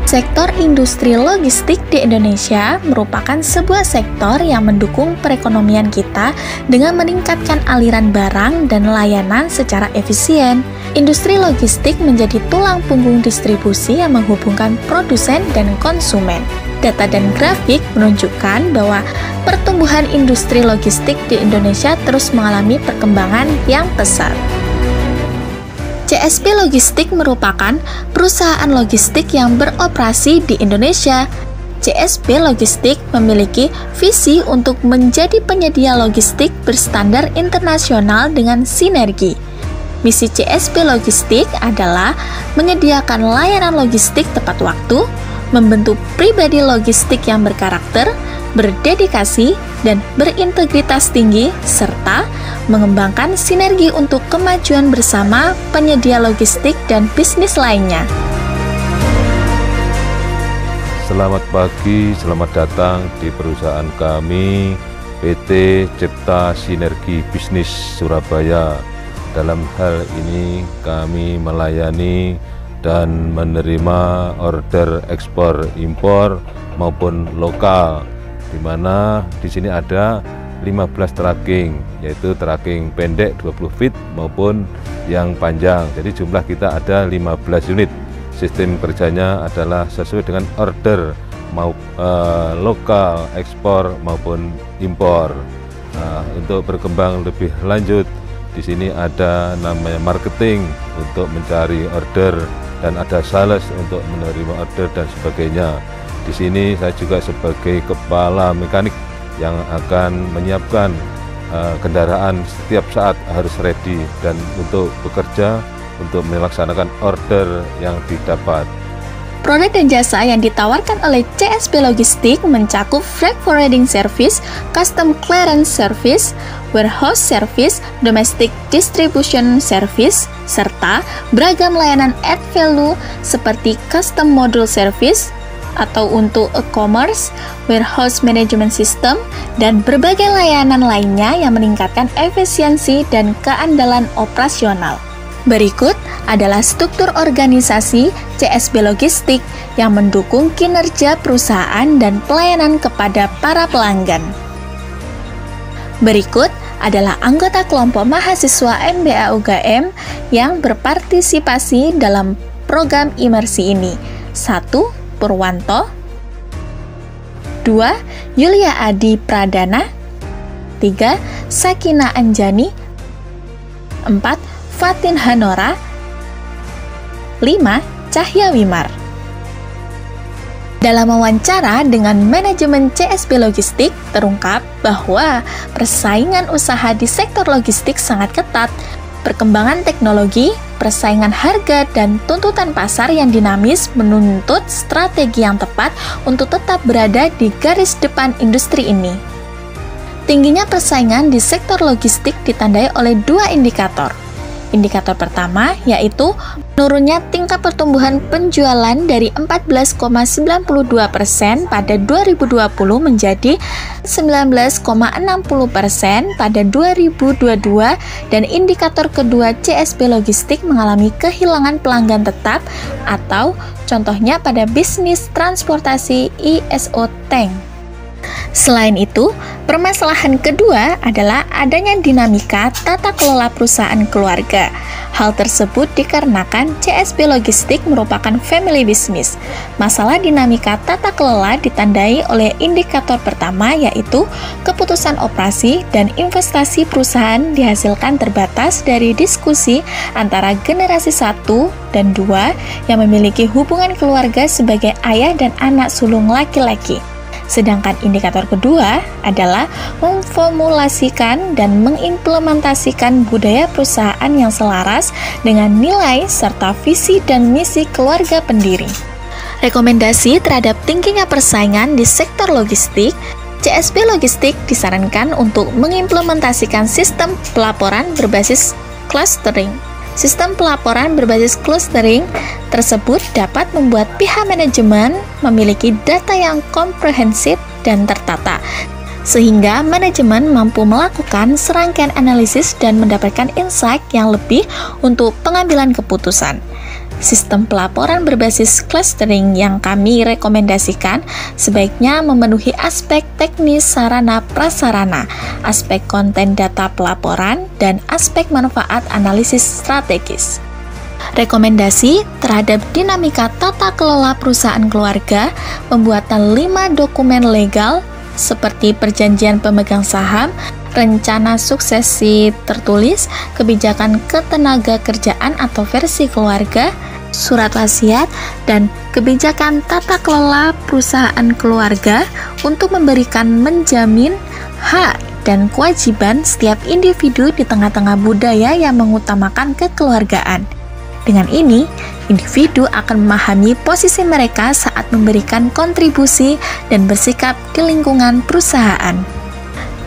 Sektor industri logistik di Indonesia merupakan sebuah sektor yang mendukung perekonomian kita dengan meningkatkan aliran barang dan layanan secara efisien. Industri logistik menjadi tulang punggung distribusi yang menghubungkan produsen dan konsumen. Data dan grafik menunjukkan bahwa pertumbuhan industri logistik di Indonesia terus mengalami perkembangan yang pesat. CSP Logistik merupakan perusahaan logistik yang beroperasi di Indonesia. CSP Logistik memiliki visi untuk menjadi penyedia logistik berstandar internasional dengan sinergi. Misi CSP Logistik adalah menyediakan layanan logistik tepat waktu, membentuk pribadi logistik yang berkarakter, berdedikasi, dan berintegritas tinggi, serta mengembangkan sinergi untuk kemajuan bersama penyedia logistik dan bisnis lainnya. Selamat pagi, selamat datang di perusahaan kami, PT Cipta Sinergi Bisnis Surabaya. Dalam hal ini kami melayani dan menerima order ekspor impor maupun lokal, di mana di sini ada 15 tracking, yaitu tracking pendek 20 feet maupun yang panjang. Jadi jumlah kita ada 15 unit. Sistem kerjanya adalah sesuai dengan order lokal, ekspor maupun impor. Nah, untuk berkembang lebih lanjut, di sini ada namanya marketing untuk mencari order dan ada sales untuk menerima order dan sebagainya. Di sini saya juga sebagai kepala mekanik yang akan menyiapkan kendaraan setiap saat harus ready dan untuk bekerja untuk melaksanakan order yang didapat. Produk dan jasa yang ditawarkan oleh CSP Logistik mencakup freight forwarding service, custom clearance service, warehouse service, domestic distribution service, serta beragam layanan add value seperti custom module service atau untuk e-commerce, warehouse management system, dan berbagai layanan lainnya yang meningkatkan efisiensi dan keandalan operasional. Berikut adalah struktur organisasi CSP Logistik yang mendukung kinerja perusahaan dan pelayanan kepada para pelanggan. Berikut adalah anggota kelompok mahasiswa MBA UGM yang berpartisipasi dalam program imersi ini. 1. Purwanto, 2. Yulia Adi Pradana, 3. Sakina Anjani, 4. Fatin Hanora, 5. Cahya Wimar. Dalam wawancara dengan manajemen CSP Logistik, terungkap bahwa persaingan usaha di sektor logistik sangat ketat. Perkembangan teknologi, persaingan harga, dan tuntutan pasar yang dinamis menuntut strategi yang tepat untuk tetap berada di garis depan industri ini. Tingginya persaingan di sektor logistik ditandai oleh dua indikator. Indikator pertama yaitu menurunnya tingkat pertumbuhan penjualan dari 14,92% pada 2020 menjadi 19,60% pada 2022, dan indikator kedua CSP Logistik mengalami kehilangan pelanggan tetap atau contohnya pada bisnis transportasi ISO Tank. Selain itu, permasalahan kedua adalah adanya dinamika tata kelola perusahaan keluarga. Hal tersebut dikarenakan CSP Logistik merupakan family business. Masalah dinamika tata kelola ditandai oleh indikator pertama yaitu keputusan operasi dan investasi perusahaan dihasilkan terbatas dari diskusi antara generasi 1 dan 2 yang memiliki hubungan keluarga sebagai ayah dan anak sulung laki-laki. Sedangkan indikator kedua adalah memformulasikan dan mengimplementasikan budaya perusahaan yang selaras dengan nilai serta visi dan misi keluarga pendiri. Rekomendasi terhadap tingginya persaingan di sektor logistik, CSP Logistik disarankan untuk mengimplementasikan sistem pelaporan berbasis clustering. Sistem pelaporan berbasis clustering tersebut dapat membuat pihak manajemen memiliki data yang komprehensif dan tertata, sehingga manajemen mampu melakukan serangkaian analisis dan mendapatkan insight yang lebih untuk pengambilan keputusan. Sistem pelaporan berbasis clustering yang kami rekomendasikan sebaiknya memenuhi aspek teknis sarana prasarana, aspek konten data pelaporan, dan aspek manfaat analisis strategis. Rekomendasi terhadap dinamika tata kelola perusahaan keluarga, pembuatan 5 dokumen legal seperti perjanjian pemegang saham, rencana suksesi tertulis, kebijakan ketenaga kerjaan atau versi keluarga, surat wasiat, dan kebijakan tata kelola perusahaan keluarga untuk menjamin hak dan kewajiban setiap individu di tengah-tengah budaya yang mengutamakan kekeluargaan. Dengan ini, individu akan memahami posisi mereka saat memberikan kontribusi dan bersikap di lingkungan perusahaan.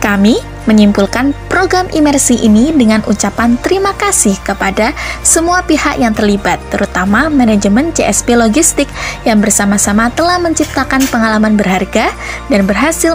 Kami menyimpulkan program imersi ini dengan ucapan terima kasih kepada semua pihak yang terlibat, terutama manajemen CSP Logistik yang bersama-sama telah menciptakan pengalaman berharga dan berhasil